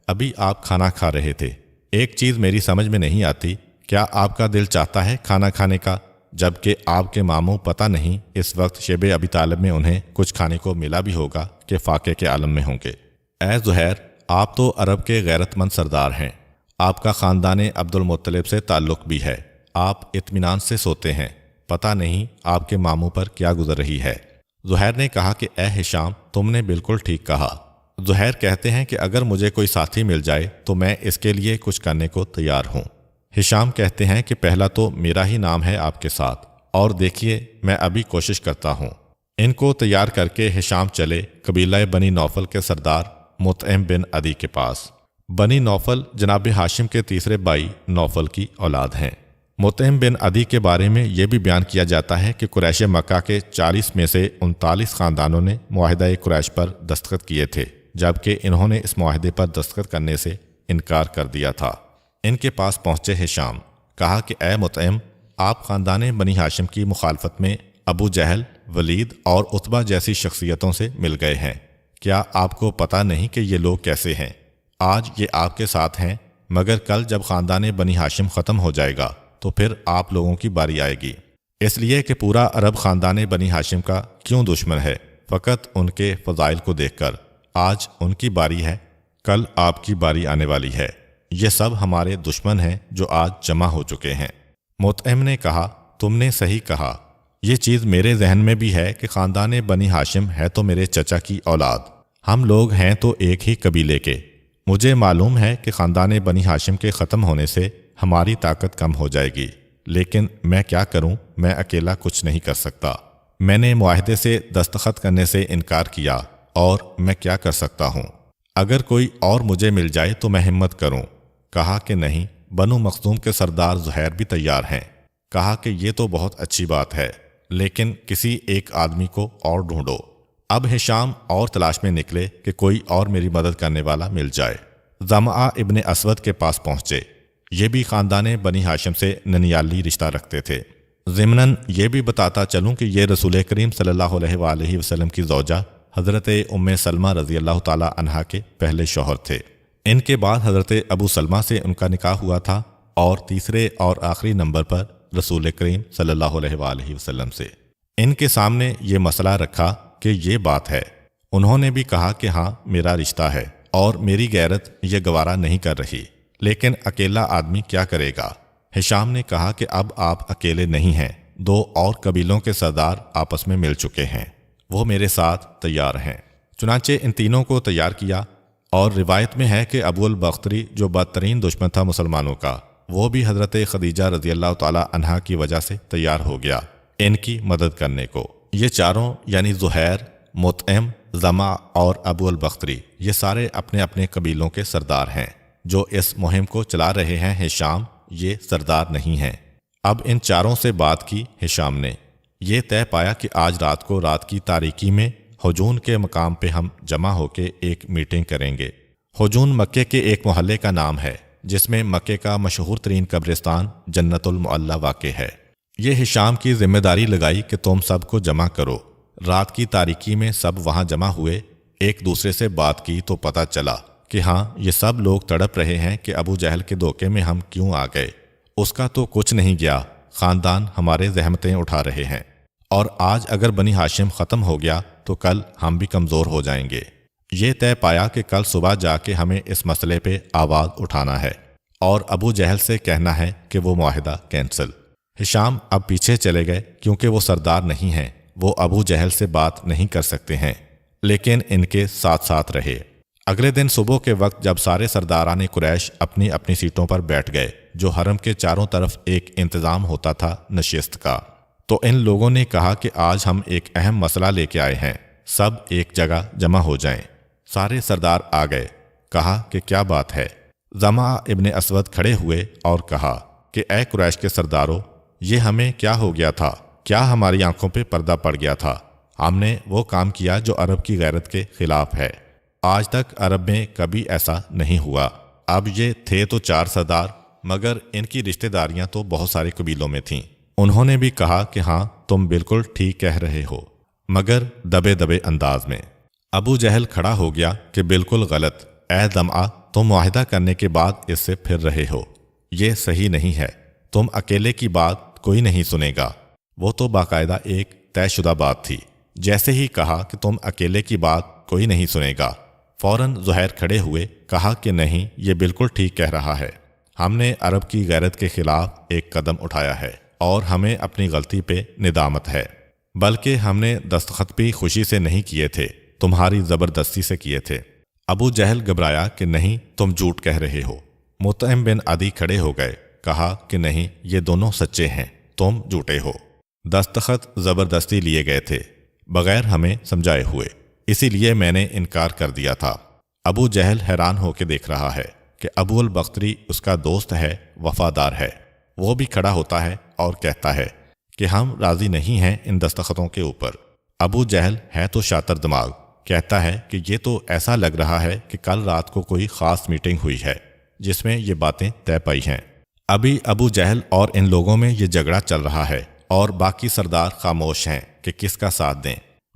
ابھی آپ کھانا کھا رہے تھے، ایک چیز میری سمجھ میں نہیں آتی، کیا آپ کا دل چاہتا ہے کھانا کھانے کا، جبکہ آپ کے ماموں پتہ نہیں اس وقت شیب ابی طالب میں انہیں کچھ کھانے کو ملا بھی ہوگا کہ فاقے کے عالم میں ہوں گے۔ اے زہیر، آپ تو عرب کے غیرت مند سردار ہیں، آپ کا خاندان عبد المطلب سے تعلق بھی ہے، آپ اطمینان سے سوتے ہیں، پتہ نہیں آپ کے ماموں پر کیا گزر رہی ہے۔ زہیر نے کہا کہ اے ہشام، تم نے بالکل ٹھیک کہا، زہیر کہتے ہیں کہ اگر مجھے کوئی ساتھی مل جائے تو میں اس کے لیے کچھ کرنے کو تیار ہوں۔ ہشام کہتے ہیں کہ پہلا تو میرا ہی نام ہے آپ کے ساتھ، اور دیکھیے میں ابھی کوشش کرتا ہوں۔ ان کو تیار کر کے ہشام چلے قبیلہ بنی نوفل کے سردار مطعم بن عدی کے پاس۔ بنی نوفل جناب ہاشم کے تیسرے بھائی نوفل کی اولاد ہیں۔ مطعم بن عدی کے بارے میں یہ بھی بیان کیا جاتا ہے کہ قریش مکہ کے 40 میں سے 39 خاندانوں نے معاہدہ قریش پر دستخط کیے تھے، جبکہ انہوں نے اس معاہدے پر دستخط کرنے سے انکار کر دیا تھا۔ ان کے پاس پہنچے ہشام، کہا کہ اے مطعم، آپ خاندان بنی ہاشم کی مخالفت میں ابو جہل، ولید اور عتبہ جیسی شخصیتوں سے مل گئے ہیں۔ کیا آپ کو پتہ نہیں کہ یہ لوگ کیسے ہیں؟ آج یہ آپ کے ساتھ ہیں، مگر کل جب خاندان بنی ہاشم ختم ہو جائے گا تو پھر آپ لوگوں کی باری آئے گی، اس لیے کہ پورا عرب خاندان بنی ہاشم کا کیوں دشمن ہے؟ فقط ان کے فضائل کو دیکھ کر۔ آج ان کی باری ہے، کل آپ کی باری آنے والی ہے۔ یہ سب ہمارے دشمن ہیں جو آج جمع ہو چکے ہیں۔ مطعم نے کہا، تم نے صحیح کہا، یہ چیز میرے ذہن میں بھی ہے کہ خاندان بنی ہاشم ہے تو میرے چچا کی اولاد، ہم لوگ ہیں تو ایک ہی قبیلے کے۔ مجھے معلوم ہے کہ خاندان بنی ہاشم کے ختم ہونے سے ہماری طاقت کم ہو جائے گی، لیکن میں کیا کروں؟ میں اکیلا کچھ نہیں کر سکتا۔ میں نے معاہدے سے دستخط کرنے سے انکار کیا، اور میں کیا کر سکتا ہوں؟ اگر کوئی اور مجھے مل جائے تو میں ہمت کروں۔ کہا کہ نہیں، بنو مخزوم کے سردار زہیر بھی تیار ہیں۔ کہا کہ یہ تو بہت اچھی بات ہے، لیکن کسی ایک آدمی کو اور ڈھونڈو۔ اب ہشام اور تلاش میں نکلے کہ کوئی اور میری مدد کرنے والا مل جائے۔ ضمعہ ابن اسود کے پاس پہنچے۔ یہ بھی خاندان بنی ہاشم سے ننیالی رشتہ رکھتے تھے۔ ضمناً یہ بھی بتاتا چلوں کہ یہ رسول کریم صلی اللہ علیہ وآلہ وسلم کی زوجہ حضرت ام سلمہ رضی اللہ تعالی عنہا کے پہلے شوہر تھے۔ ان کے بعد حضرت ابو سلمہ سے ان کا نکاح ہوا تھا، اور تیسرے اور آخری نمبر پر رسول کریم صلی اللہ علیہ وآلہ وسلم سے۔ ان کے سامنے یہ مسئلہ رکھا کہ یہ بات ہے۔ انہوں نے بھی کہا کہ ہاں میرا رشتہ ہے، اور میری غیرت یہ گوارا نہیں کر رہی، لیکن اکیلا آدمی کیا کرے گا؟ ہشام نے کہا کہ اب آپ اکیلے نہیں ہیں، 2 اور قبیلوں کے سردار آپس میں مل چکے ہیں، وہ میرے ساتھ تیار ہیں۔ چنانچہ ان تینوں کو تیار کیا، اور روایت میں ہے کہ ابو البختری جو بدترین دشمن تھا مسلمانوں کا، وہ بھی حضرت خدیجہ رضی اللہ تعالی عنہا کی وجہ سے تیار ہو گیا ان کی مدد کرنے کو۔ یہ چاروں یعنی زہیر، مطعم، ضمع اور ابو البختری، یہ سارے اپنے اپنے قبیلوں کے سردار ہیں جو اس مہم کو چلا رہے ہیں۔ ہشام یہ سردار نہیں ہیں۔ اب ان چاروں سے بات کی ہشام نے۔ یہ طے پایا کہ آج رات کو رات کی تاریکی میں حجون کے مقام پہ ہم جمع ہو کے ایک میٹنگ کریں گے۔ حجون مکے کے ایک محلے کا نام ہے جس میں مکے کا مشہور ترین قبرستان جنت المعلی واقع ہے۔ یہ ہشام کی ذمہ داری لگائی کہ تم سب کو جمع کرو۔ رات کی تاریکی میں سب وہاں جمع ہوئے، ایک دوسرے سے بات کی تو پتہ چلا کہ ہاں یہ سب لوگ تڑپ رہے ہیں کہ ابو جہل کے دھوکے میں ہم کیوں آ گئے۔ اس کا تو کچھ نہیں گیا، خاندان ہمارے زحمتیں اٹھا رہے ہیں، اور آج اگر بنی ہاشم ختم ہو گیا تو کل ہم بھی کمزور ہو جائیں گے۔ یہ طے پایا کہ کل صبح جا کے ہمیں اس مسئلے پہ آواز اٹھانا ہے، اور ابو جہل سے کہنا ہے کہ وہ معاہدہ کینسل۔ ہشام اب پیچھے چلے گئے کیونکہ وہ سردار نہیں ہیں، وہ ابو جہل سے بات نہیں کر سکتے ہیں، لیکن ان کے ساتھ ساتھ رہے۔ اگلے دن صبح کے وقت جب سارے سرداران قریش اپنی اپنی سیٹوں پر بیٹھ گئے، جو حرم کے چاروں طرف ایک انتظام ہوتا تھا نشست کا، تو ان لوگوں نے کہا کہ آج ہم ایک اہم مسئلہ لے کے آئے ہیں، سب ایک جگہ جمع ہو جائیں۔ سارے سردار آ گئے۔ کہا کہ کیا بات ہے؟ ضمعہ ابن اسود کھڑے ہوئے اور کہا کہ اے قریش کے سرداروں، یہ ہمیں کیا ہو گیا تھا؟ کیا ہماری آنکھوں پہ پردہ پڑ گیا تھا؟ ہم نے وہ کام کیا جو عرب کی غیرت کے خلاف ہے۔ آج تک عرب میں کبھی ایسا نہیں ہوا۔ اب یہ تھے تو 4 سردار، مگر ان کی رشتہ داریاں تو بہت سارے قبیلوں میں تھیں۔ انہوں نے بھی کہا کہ ہاں تم بالکل ٹھیک کہہ رہے ہو، مگر دبے دبے انداز میں۔ ابو جہل کھڑا ہو گیا کہ بالکل غلط، اے ضمعہ تم معاہدہ کرنے کے بعد اس سے پھر رہے ہو، یہ صحیح نہیں ہے، تم اکیلے کی بات کوئی نہیں سنے گا۔ وہ تو باقاعدہ ایک طے شدہ بات تھی۔ جیسے ہی کہا کہ تم اکیلے کی بات کوئی نہیں سنے گا، فوراً زہیر کھڑے ہوئے، کہا کہ نہیں، یہ بالکل ٹھیک کہہ رہا ہے، ہم نے عرب کی غیرت کے خلاف ایک قدم اٹھایا ہے، اور ہمیں اپنی غلطی پہ ندامت ہے، بلکہ ہم نے دستخط بھی خوشی سے نہیں کیے تھے، تمہاری زبردستی سے کیے تھے۔ ابو جہل گھبرایا کہ نہیں تم جھوٹ کہہ رہے ہو۔ مطعم بن عدی کھڑے ہو گئے، کہا کہ نہیں یہ دونوں سچے ہیں، تم جھوٹے ہو۔ دستخط زبردستی لیے گئے تھے، بغیر ہمیں سمجھائے ہوئے، اسی لیے میں نے انکار کر دیا تھا۔ ابو جہل حیران ہو کے دیکھ رہا ہے کہ ابو البختری اس کا دوست ہے، وفادار ہے۔ وہ بھی کھڑا ہوتا ہے اور کہتا ہے کہ ہم راضی نہیں ہیں ان دستخطوں کے اوپر۔ ابو جہل ہے تو شاطر دماغ، کہتا ہے کہ یہ تو ایسا لگ رہا ہے کہ کل رات کو کوئی خاص میٹنگ ہوئی ہے جس میں یہ باتیں طے پائی ہیں۔ ابھی ابو جہل اور ان لوگوں میں یہ جھگڑا چل رہا ہے اور باقی سردار خاموش ہیں کہ کس کا ساتھ دیں۔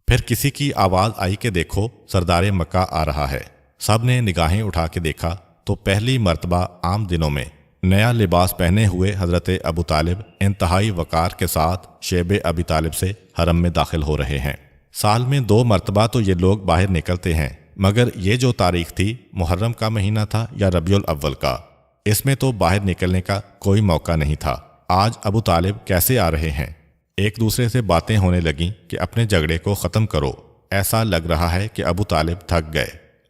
پھر کسی کی آواز آئی کہ دیکھو سردار مکہ آ رہا ہے۔ سب نے نگاہیں اٹھا کے دیکھا تو پہلی مرتبہ عام دنوں میں نیا لباس پہنے ہوئے حضرت ابو طالب انتہائی وقار کے ساتھ شیب ابی طالب سے حرم میں داخل ہو رہے ہیں۔ سال میں 2 مرتبہ تو یہ لوگ باہر نکلتے ہیں، مگر یہ جو تاریخ تھی محرم کا مہینہ تھا یا ربیع الاول کا، اس میں تو باہر نکلنے کا کوئی موقع نہیں تھا۔ آج ابو طالب کیسے آ رہے ہیں؟ ایک دوسرے سے باتیں ہونے لگیں کہ اپنے جھگڑے کو ختم کرو۔ ایسا لگ رہا ہے کہ ابو طالب تھک گئے،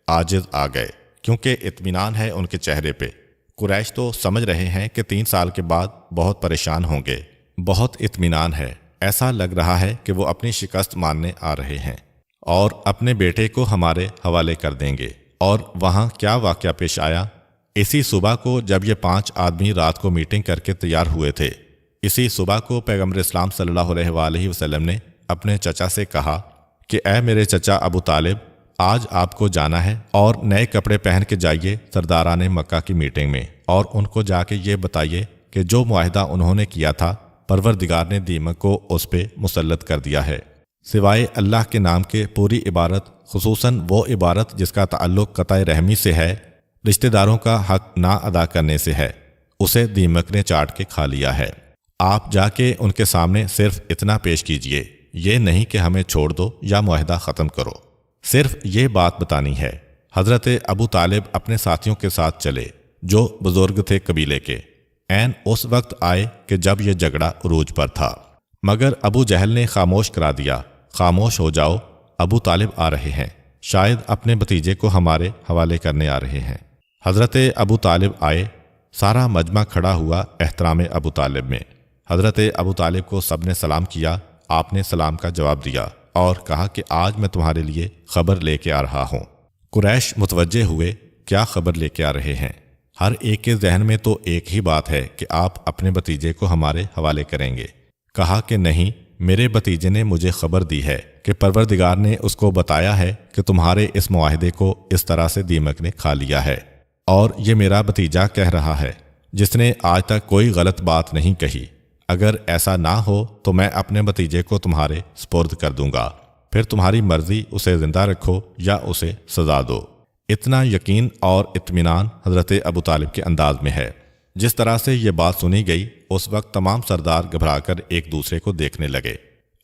عاجز آ گئے، کیونکہ اطمینان ہے ان کے چہرے پہ۔ قریش تو سمجھ رہے ہیں کہ 3 سال کے بعد بہت پریشان ہوں گے۔ بہت اطمینان ہے، ایسا لگ رہا ہے کہ وہ اپنی شکست ماننے آ رہے ہیں اور اپنے بیٹے کو ہمارے حوالے کر دیں گے۔ اور وہاں کیا واقعہ پیش آیا؟ اسی صبح کو جب یہ 5 آدمی رات کو میٹنگ کر کے تیار ہوئے تھے، اسی صبح کو پیغمبر اسلام صلی اللہ علیہ وآلہ وسلم نے اپنے چچا سے کہا کہ اے میرے چچا ابو طالب، آج آپ کو جانا ہے اور نئے کپڑے پہن کے جائیے سرداران مکہ کی میٹنگ میں، اور ان کو جا کے یہ بتائیے کہ جو معاہدہ انہوں نے کیا تھا پروردگار نے دیمک کو اس پہ مسلط کر دیا ہے۔ سوائے اللہ کے نام کے پوری عبارت، خصوصاً وہ عبارت جس کا تعلق قطع رحمی سے ہے، رشتہ داروں کا حق نہ ادا کرنے سے ہے، اسے دیمک نے چاٹ کے کھا لیا ہے۔ آپ جا کے ان کے سامنے صرف اتنا پیش کیجئے، یہ نہیں کہ ہمیں چھوڑ دو یا معاہدہ ختم کرو، صرف یہ بات بتانی ہے۔ حضرت ابو طالب اپنے ساتھیوں کے ساتھ چلے جو بزرگ تھے قبیلے کے۔ عین اس وقت آئے کہ جب یہ جھگڑا عروج پر تھا، مگر ابو جہل نے خاموش کرا دیا۔ خاموش ہو جاؤ، ابو طالب آ رہے ہیں، شاید اپنے بھتیجے کو ہمارے حوالے کرنے آ رہے ہیں۔ حضرت ابو طالب آئے، سارا مجمع کھڑا ہوا احترام ابو طالب میں۔ حضرت ابو طالب کو سب نے سلام کیا، آپ نے سلام کا جواب دیا اور کہا کہ آج میں تمہارے لیے خبر لے کے آ رہا ہوں۔ قریش متوجہ ہوئے، کیا خبر لے کے آ رہے ہیں؟ ہر ایک کے ذہن میں تو ایک ہی بات ہے کہ آپ اپنے بھتیجے کو ہمارے حوالے کریں گے۔ کہا کہ نہیں، میرے بھتیجے نے مجھے خبر دی ہے کہ پروردگار نے اس کو بتایا ہے کہ تمہارے اس معاہدے کو اس طرح سے دیمک نے کھا لیا ہے، اور یہ میرا بھتیجا کہہ رہا ہے جس نے آج تک کوئی غلط بات نہیں کہی۔ اگر ایسا نہ ہو تو میں اپنے بھتیجے کو تمہارے سپرد کر دوں گا، پھر تمہاری مرضی اسے زندہ رکھو یا اسے سزا دو۔ اتنا یقین اور اطمینان حضرت ابو طالب کے انداز میں ہے۔ جس طرح سے یہ بات سنی گئی، اس وقت تمام سردار گھبرا کر ایک دوسرے کو دیکھنے لگے۔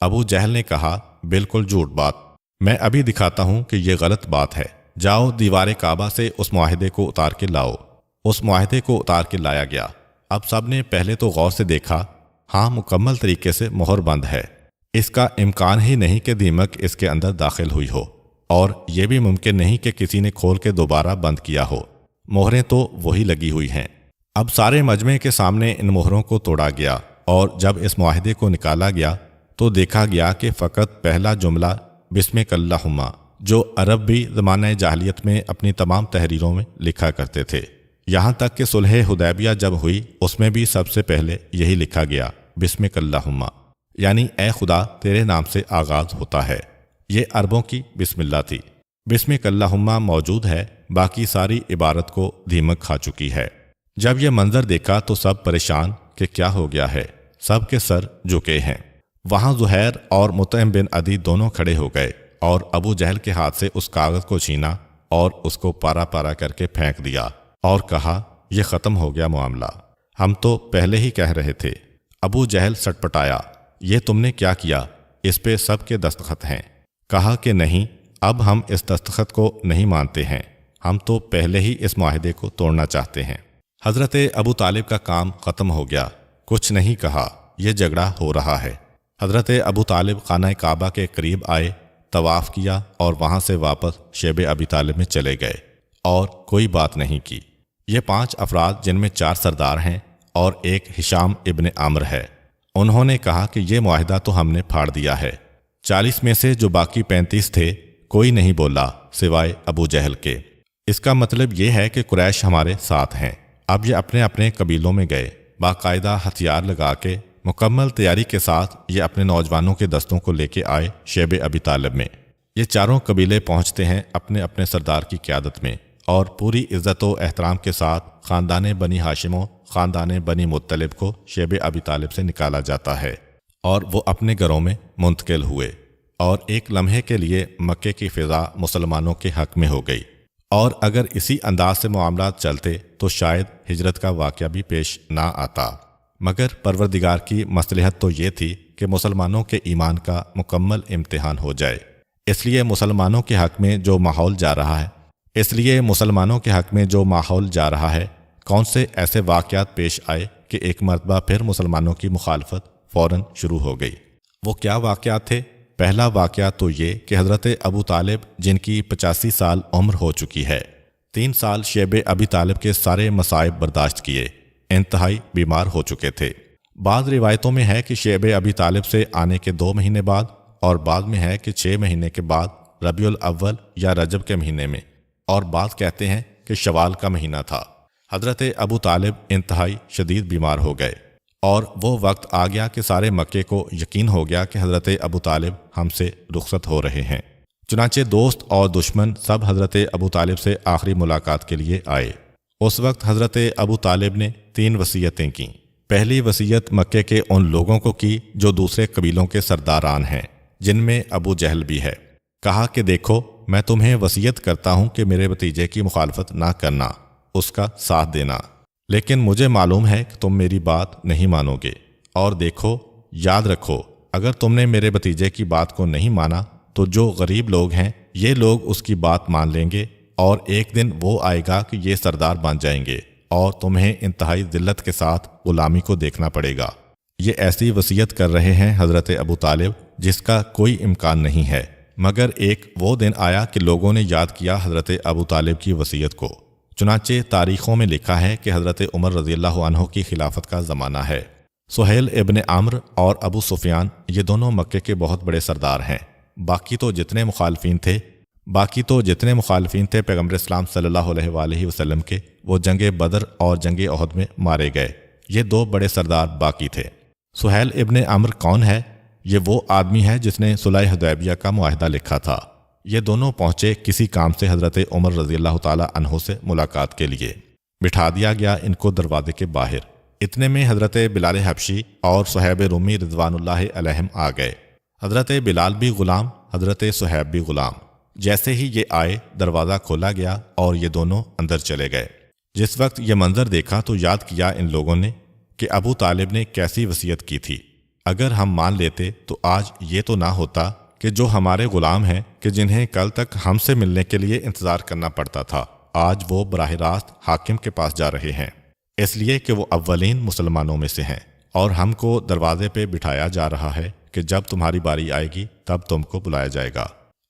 ابو جہل نے کہا، بالکل جھوٹ بات، میں ابھی دکھاتا ہوں کہ یہ غلط بات ہے۔ جاؤ دیوار کعبہ سے اس معاہدے کو اتار کے لاؤ۔ اس معاہدے کو اتار کے لایا گیا۔ اب سب نے پہلے تو غور سے دیکھا، ہاں مکمل طریقے سے مہر بند ہے، اس کا امکان ہی نہیں کہ دیمک اس کے اندر داخل ہوئی ہو، اور یہ بھی ممکن نہیں کہ کسی نے کھول کے دوبارہ بند کیا ہو، مہریں تو وہی لگی ہوئی ہیں۔ اب سارے مجمع کے سامنے ان مہروں کو توڑا گیا، اور جب اس معاہدے کو نکالا گیا تو دیکھا گیا کہ فقط پہلا جملہ بسمک اللہم، جو عرب بھی زمانہ جاہلیت میں اپنی تمام تحریروں میں لکھا کرتے تھے، یہاں تک کہ صلح حدیبیہ جب ہوئی اس میں بھی سب سے پہلے یہی لکھا گیا، بسمک اللہم، یعنی اے خدا تیرے نام سے آغاز ہوتا ہے۔ یہ عربوں کی بسم اللہ تھی۔ بسمک اللہم موجود ہے، باقی ساری عبارت کو دیمک کھا چکی ہے۔ جب یہ منظر دیکھا تو سب پریشان کہ کیا ہو گیا ہے، سب کے سر جھکے ہیں۔ وہاں زہیر اور مطعم بن عدی دونوں کھڑے ہو گئے اور ابو جہل کے ہاتھ سے اس کاغذ کو چھینا اور اس کو پارا پارا کر کے پھینک دیا اور کہا، یہ ختم ہو گیا معاملہ، ہم تو پہلے ہی کہہ رہے تھے۔ ابو جہل سٹ پٹایا، یہ تم نے کیا کیا؟ اس پہ سب کے دستخط ہیں۔ کہا کہ نہیں، اب ہم اس دستخط کو نہیں مانتے ہیں، ہم تو پہلے ہی اس معاہدے کو توڑنا چاہتے ہیں۔ حضرت ابو طالب کا کام ختم ہو گیا، کچھ نہیں کہا، یہ جھگڑا ہو رہا ہے۔ حضرت ابو طالب خانہ کعبہ کے قریب آئے، طواف کیا اور وہاں سے واپس شیب ابی طالب میں چلے گئے۔ اور کوئی بات نہیں کی۔ یہ 5 افراد جن میں 4 سردار ہیں اور ایک ہشام ابن عامر ہے، انہوں نے کہا کہ یہ معاہدہ تو ہم نے پھاڑ دیا ہے۔ 40 میں سے جو باقی 35 تھے کوئی نہیں بولا سوائے ابو جہل کے۔ اس کا مطلب یہ ہے کہ قریش ہمارے ساتھ ہیں۔ اب یہ اپنے اپنے قبیلوں میں گئے، باقاعدہ ہتھیار لگا کے مکمل تیاری کے ساتھ یہ اپنے نوجوانوں کے دستوں کو لے کے آئے شیب ابی طالب میں۔ یہ چاروں قبیلے پہنچتے ہیں اپنے اپنے سردار کی قیادت میں، اور پوری عزت و احترام کے ساتھ خاندان بنی ہاشم و خاندان بنی مطلب کو شیب ابی طالب سے نکالا جاتا ہے، اور وہ اپنے گھروں میں منتقل ہوئے، اور ایک لمحے کے لیے مکے کی فضا مسلمانوں کے حق میں ہو گئی۔ اور اگر اسی انداز سے معاملات چلتے تو شاید ہجرت کا واقعہ بھی پیش نہ آتا، مگر پروردگار کی مصلحت تو یہ تھی کہ مسلمانوں کے ایمان کا مکمل امتحان ہو جائے۔ اس لیے مسلمانوں کے حق میں جو ماحول جا رہا ہے کون سے ایسے واقعات پیش آئے کہ ایک مرتبہ پھر مسلمانوں کی مخالفت فوراً شروع ہو گئی۔ وہ کیا واقعات تھے؟ پہلا واقعہ تو یہ کہ حضرت ابو طالب جن کی 85 سال عمر ہو چکی ہے، 3 سال شیب ابی طالب کے سارے مصائب برداشت کیے، انتہائی بیمار ہو چکے تھے۔ بعض روایتوں میں ہے کہ شیب ابی طالب سے آنے کے 2 مہینے بعد، اور بعض میں ہے کہ 6 مہینے کے بعد ربیع الاول یا رجب کے مہینے میں، اور بعض کہتے ہیں کہ شوال کا مہینہ تھا۔ حضرت ابو طالب انتہائی شدید بیمار ہو گئے، اور وہ وقت آ گیا کہ سارے مکے کو یقین ہو گیا کہ حضرت ابو طالب ہم سے رخصت ہو رہے ہیں۔ چنانچہ دوست اور دشمن سب حضرت ابو طالب سے آخری ملاقات کے لیے آئے۔ اس وقت حضرت ابو طالب نے 3 وصیتیں کیں۔ پہلی وصیت مکے کے ان لوگوں کو کی جو دوسرے قبیلوں کے سرداران ہیں، جن میں ابو جہل بھی ہے۔ کہا کہ دیکھو، میں تمہیں وصیت کرتا ہوں کہ میرے بھتیجے کی مخالفت نہ کرنا، اس کا ساتھ دینا، لیکن مجھے معلوم ہے کہ تم میری بات نہیں مانو گے، اور دیکھو، یاد رکھو، اگر تم نے میرے بھتیجے کی بات کو نہیں مانا تو جو غریب لوگ ہیں یہ لوگ اس کی بات مان لیں گے، اور ایک دن وہ آئے گا کہ یہ سردار بن جائیں گے، اور تمہیں انتہائی ذلت کے ساتھ غلامی کو دیکھنا پڑے گا۔ یہ ایسی وصیت کر رہے ہیں حضرت ابو طالب جس کا کوئی امکان نہیں ہے، مگر ایک وہ دن آیا کہ لوگوں نے یاد کیا حضرت ابو طالب کی وصیت کو۔ چنانچہ تاریخوں میں لکھا ہے کہ حضرت عمر رضی اللہ عنہ کی خلافت کا زمانہ ہے۔ سہیل ابن عمرو اور ابو سفیان یہ دونوں مکے کے بہت بڑے سردار ہیں۔ باقی تو جتنے مخالفین تھے پیغمبر اسلام صلی اللہ علیہ وآلہ وسلم کے، وہ جنگ بدر اور جنگ احد میں مارے گئے۔ یہ 2 بڑے سردار باقی تھے۔ سہیل ابن عمرو کون ہے؟ یہ وہ آدمی ہے جس نے صلح حدیبیہ کا معاہدہ لکھا تھا۔ یہ دونوں پہنچے کسی کام سے حضرت عمر رضی اللہ تعالی عنہ سے ملاقات کے لیے۔ بٹھا دیا گیا ان کو دروازے کے باہر۔ اتنے میں حضرت بلال حبشی اور صہیب رومی رضوان اللہ علیہم آ گئے۔ حضرت بلال بھی غلام، حضرت صہیب بھی غلام۔ جیسے ہی یہ آئے دروازہ کھولا گیا اور یہ دونوں اندر چلے گئے۔ جس وقت یہ منظر دیکھا تو یاد کیا ان لوگوں نے کہ ابو طالب نے کیسی وصیت کی تھی۔ اگر ہم مان لیتے تو آج یہ تو نہ ہوتا کہ جو ہمارے غلام ہیں کہ جنہیں کل تک ہم سے ملنے کے لیے انتظار کرنا پڑتا تھا، آج وہ براہ راست حاکم کے پاس جا رہے ہیں، اس لیے کہ وہ اولین مسلمانوں میں سے ہیں، اور ہم کو دروازے پہ بٹھایا جا رہا ہے کہ جب تمہاری باری آئے گی تب تم کو بلایا جائے گا۔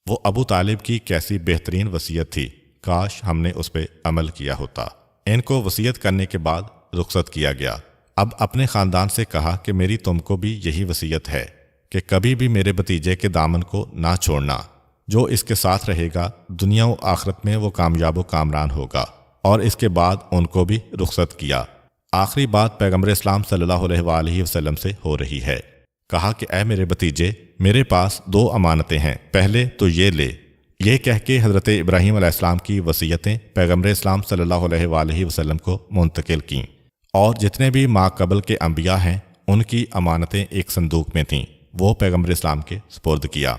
وہ ابو طالب کی کیسی بہترین وصیت تھی، کاش ہم نے اس پہ عمل کیا ہوتا۔ ان کو وصیت کرنے کے بعد رخصت کیا گیا۔ اب اپنے خاندان سے کہا کہ میری تم کو بھی یہی وصیت ہے کہ کبھی بھی میرے بھتیجے کے دامن کو نہ چھوڑنا، جو اس کے ساتھ رہے گا دنیا و آخرت میں وہ کامیاب و کامران ہوگا۔ اور اس کے بعد ان کو بھی رخصت کیا۔ آخری بات پیغمبر اسلام صلی اللہ علیہ وآلہ وسلم سے ہو رہی ہے۔ کہا کہ اے میرے بھتیجے، میرے پاس 2 امانتیں ہیں، پہلے تو یہ لے۔ یہ کہہ کے حضرت ابراہیم علیہ السلام کی وصیتیں پیغمبر اسلام صلی اللہ علیہ وآلہ وسلم کو منتقل کیں، اور جتنے بھی ما قبل کے انبیاء ہیں ان کی امانتیں ایک صندوق میں تھیں، وہ پیغمبر اسلام کے سپرد کیا۔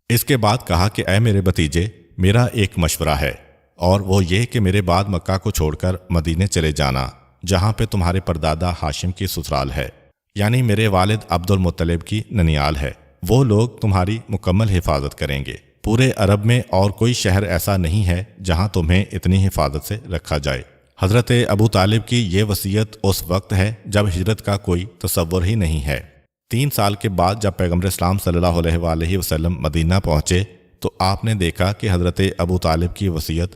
اس کے بعد کہا کہ اے میرے بھتیجے، میرا ایک مشورہ ہے، اور وہ یہ کہ میرے بعد مکہ کو چھوڑ کر مدینے چلے جانا، جہاں پہ تمہارے پردادا ہاشم کی سسرال ہے، یعنی میرے والد عبد المطلب کی ننیال ہے۔ وہ لوگ تمہاری مکمل حفاظت کریں گے۔ پورے عرب میں اور کوئی شہر ایسا نہیں ہے جہاں تمہیں اتنی حفاظت سے رکھا جائے۔ حضرت ابو طالب کی یہ وصیت اس وقت ہے جب ہجرت کا کوئی تصور ہی نہیں ہے۔ 3 سال کے بعد جب پیغمبر اسلام صلی اللہ علیہ وآلہ وسلم مدینہ پہنچے تو آپ نے دیکھا کہ حضرت ابو طالب کی وصیت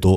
2